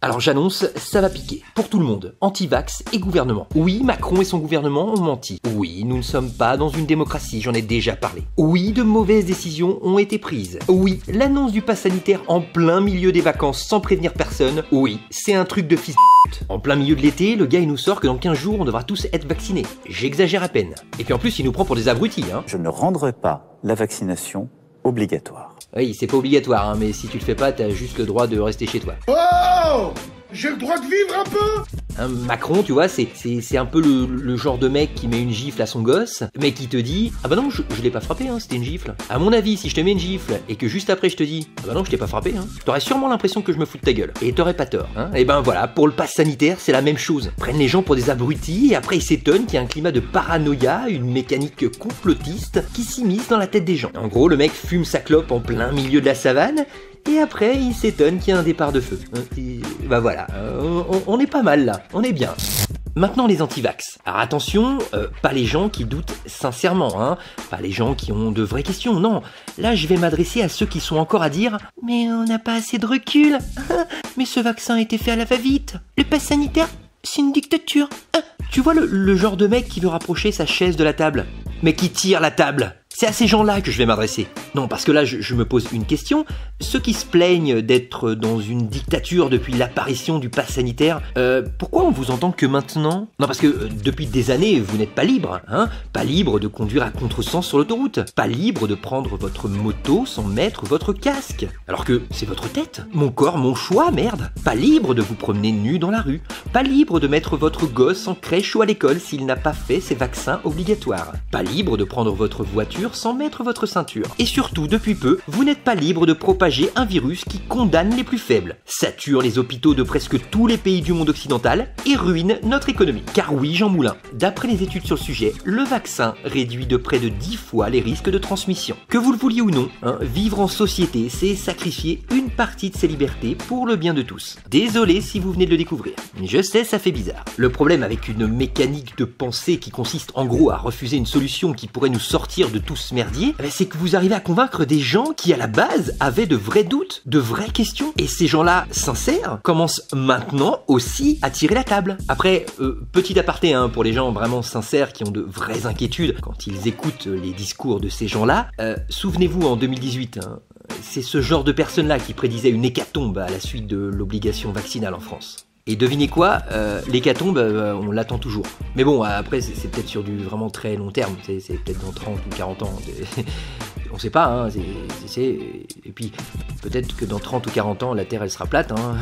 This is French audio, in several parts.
Alors j'annonce, ça va piquer. Pour tout le monde, anti-vax et gouvernement. Oui, Macron et son gouvernement ont menti. Oui, nous ne sommes pas dans une démocratie, j'en ai déjà parlé. Oui, de mauvaises décisions ont été prises. Oui, l'annonce du pass sanitaire en plein milieu des vacances sans prévenir personne. Oui, c'est un truc de fils de pute. En plein milieu de l'été, le gars il nous sort que dans 15 jours on devra tous être vaccinés. J'exagère à peine. Et puis en plus il nous prend pour des abrutis, hein. Je ne rendrai pas la vaccination obligatoire. Oui, c'est pas obligatoire, hein, mais si tu le fais pas, t'as juste le droit de rester chez toi. Oh! J'ai le droit de vivre un peu! Hein, Macron, tu vois, c'est un peu le genre de mec qui met une gifle à son gosse, mais qui te dit « Ah bah non, je l'ai pas frappé, hein, c'était une gifle. » À mon avis, si je te mets une gifle, et que juste après je te dis « Ah bah non, je t'ai pas frappé, hein », t'aurais sûrement l'impression que je me fous de ta gueule. Et t'aurais pas tort, hein. Et ben voilà, pour le pass sanitaire, c'est la même chose. Ils prennent les gens pour des abrutis, et après ils s'étonnent qu'il y a un climat de paranoïa, une mécanique complotiste qui s'immisce dans la tête des gens. En gros, le mec fume sa clope en plein milieu de la savane, et après, il s'étonne qu'il y a un départ de feu. Et bah voilà, on est pas mal là, on est bien. Maintenant les anti-vax. Alors attention, pas les gens qui doutent sincèrement, hein, pas les gens qui ont de vraies questions, non. Là je vais m'adresser à ceux qui sont encore à dire « Mais on n'a pas assez de recul, mais ce vaccin a été fait à la va-vite, le pass sanitaire, c'est une dictature. » Tu vois le genre de mec qui veut rapprocher sa chaise de la table, mais qui tire la table. C'est à ces gens-là que je vais m'adresser. Non, parce que là, je me pose une question. Ceux qui se plaignent d'être dans une dictature depuis l'apparition du pass sanitaire, pourquoi on vous entend que maintenant? Non, parce que depuis des années, vous n'êtes pas libre, hein. Pas libre de conduire à contresens sur l'autoroute. Pas libre de prendre votre moto sans mettre votre casque. Alors que c'est votre tête. Mon corps, mon choix, merde. Pas libre de vous promener nu dans la rue. Pas libre de mettre votre gosse en crèche ou à l'école s'il n'a pas fait ses vaccins obligatoires. Pas libre de prendre votre voiture sans mettre votre ceinture. Et surtout, depuis peu, vous n'êtes pas libre de propager un virus qui condamne les plus faibles, sature les hôpitaux de presque tous les pays du monde occidental et ruine notre économie. Car oui, Jean Moulin, d'après les études sur le sujet, le vaccin réduit de près de 10 fois les risques de transmission. Que vous le vouliez ou non, hein, vivre en société, c'est sacrifier une partie de ses libertés pour le bien de tous. Désolé si vous venez de le découvrir. Je sais, ça fait bizarre. Le problème avec une mécanique de pensée qui consiste en gros à refuser une solution qui pourrait nous sortir de tout ce merdier, c'est que vous arrivez à convaincre des gens qui à la base avaient de vrais doutes, de vraies questions. Et ces gens-là, sincères, commencent maintenant aussi à tirer la table. Après, petit aparté hein, pour les gens vraiment sincères qui ont de vraies inquiétudes quand ils écoutent les discours de ces gens-là, souvenez-vous en 2018, hein, c'est ce genre de personnes-là qui prédisaient une hécatombe à la suite de l'obligation vaccinale en France. Et devinez quoi, l'hécatombe, on l'attend toujours. Mais bon, après, c'est peut-être sur du vraiment très long terme. C'est peut-être dans 30 ou 40 ans. On sait pas, hein. Et puis, peut-être que dans 30 ou 40 ans, la Terre, elle sera plate, hein.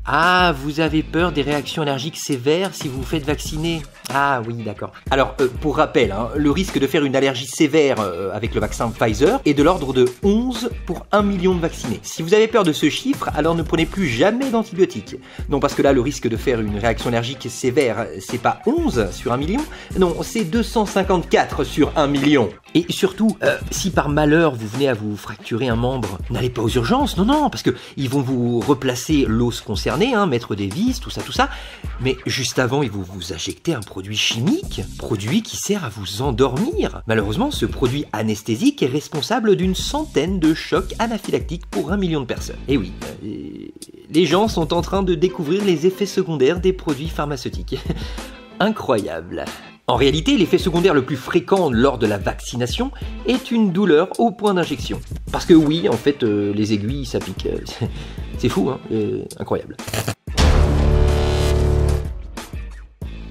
Ah, vous avez peur des réactions allergiques sévères si vous vous faites vacciner? Ah oui, d'accord. Alors, pour rappel, hein, le risque de faire une allergie sévère avec le vaccin Pfizer est de l'ordre de 11 pour 1 million de vaccinés. Si vous avez peur de ce chiffre, alors ne prenez plus jamais d'antibiotiques. Non, parce que là, le risque de faire une réaction allergique sévère, c'est pas 11 sur 1 million, non, c'est 254 sur 1 million. Et surtout, si par malheur vous venez à vous fracturer un membre, n'allez pas aux urgences, non, parce que ils vont vous replacer l'os concerné, hein, mettre des vis, tout ça. Mais juste avant, ils vont vous injecter un produit chimique, produit qui sert à vous endormir. Malheureusement, ce produit anesthésique est responsable d'une centaine de chocs anaphylactiques pour 1 million de personnes. Et oui, les gens sont en train de découvrir les effets secondaires des produits pharmaceutiques. Incroyable. En réalité, l'effet secondaire le plus fréquent lors de la vaccination est une douleur au point d'injection. Parce que oui, en fait, les aiguilles, ça pique. C'est fou, hein, incroyable.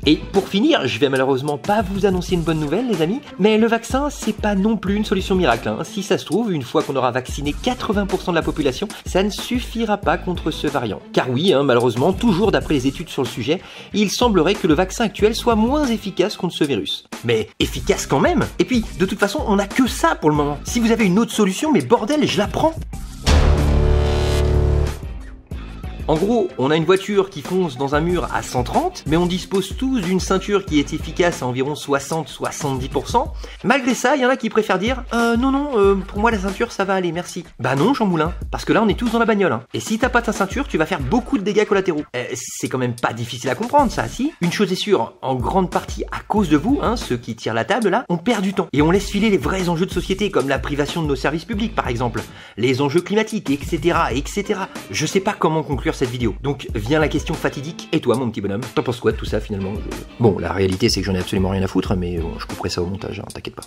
Et pour finir, je vais malheureusement pas vous annoncer une bonne nouvelle les amis, mais le vaccin c'est pas non plus une solution miracle, hein. Si ça se trouve, une fois qu'on aura vacciné 80% de la population, ça ne suffira pas contre ce variant. Car oui, hein, malheureusement, toujours d'après les études sur le sujet, il semblerait que le vaccin actuel soit moins efficace contre ce virus. Mais efficace quand même. Et puis, de toute façon, on a que ça pour le moment. Si vous avez une autre solution, mais bordel, je la prends. En gros, on a une voiture qui fonce dans un mur à 130, mais on dispose tous d'une ceinture qui est efficace à environ 60-70%. Malgré ça, il y en a qui préfèrent dire non, pour moi la ceinture ça va aller, merci. Bah non, Jean Moulin, parce que là on est tous dans la bagnole. Hein. Et si t'as pas ta ceinture, tu vas faire beaucoup de dégâts collatéraux. C'est quand même pas difficile à comprendre ça, si. Une chose est sûre, en grande partie à cause de vous, hein, ceux qui tirent la table là, on perd du temps. Et on laisse filer les vrais enjeux de société, comme la privation de nos services publics par exemple, les enjeux climatiques, etc. etc. Je sais pas comment conclure cette vidéo. Donc vient la question fatidique. Et toi mon petit bonhomme, t'en penses quoi de tout ça finalement? Bon, la réalité c'est que j'en ai absolument rien à foutre, mais bon, je couperai ça au montage, hein, t'inquiète pas.